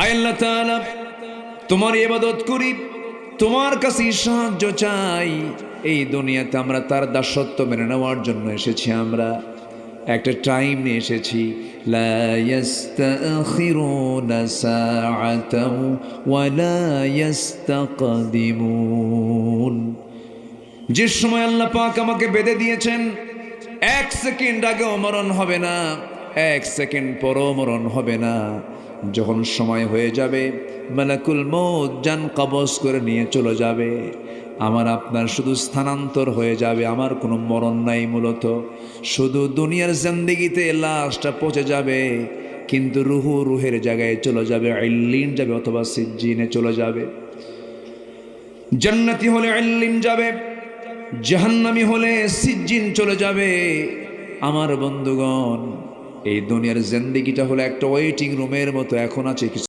আয় আল্লাহ তাআলা, তোমার ইবাদত করি, তোমার কাছে সাহায্য চাই। এই দুনিয়াতে আমরা তার দাসত্ব মেনে নেওয়ার জন্য এসেছি। আমরা একটা টাইম নিয়ে এসেছি। লা ইস্তাখিরুনা সাআতাও ওয়া লা ইস্তাকদিমুন। যে সময় আল্লাহ পাক আমাকে বেঁধে দিয়েছেন, এক সেকেন্ড আগেও মরণ হবে না, এক সেকেন্ড পরও মরণ হবে না। যখন সময় হয়ে যাবে, মালাকুল মউত জান কবজ করে নিয়ে চলে যাবে। আমার আপনার শুধু স্থানান্তর হয়ে যাবে, আমার কোনো মরণ নাই। মূলত শুধু দুনিয়ার জিন্দেগিতে লাশটা পচে যাবে, কিন্তু রুহের জায়গায় চলে যাবে, ইল্লিন যাবে অথবা সিজ্জিনে চলে যাবে। জান্নাতি হলে ইল্লিন যাবে, জাহান্নামী হলে সিজ্জিন চলে যাবে। আমার বন্ধুগণ, এই দুনিয়ার জিন্দেগিটা হলো একটা ওয়েটিং রুমের মতো। এখন আছে কিছু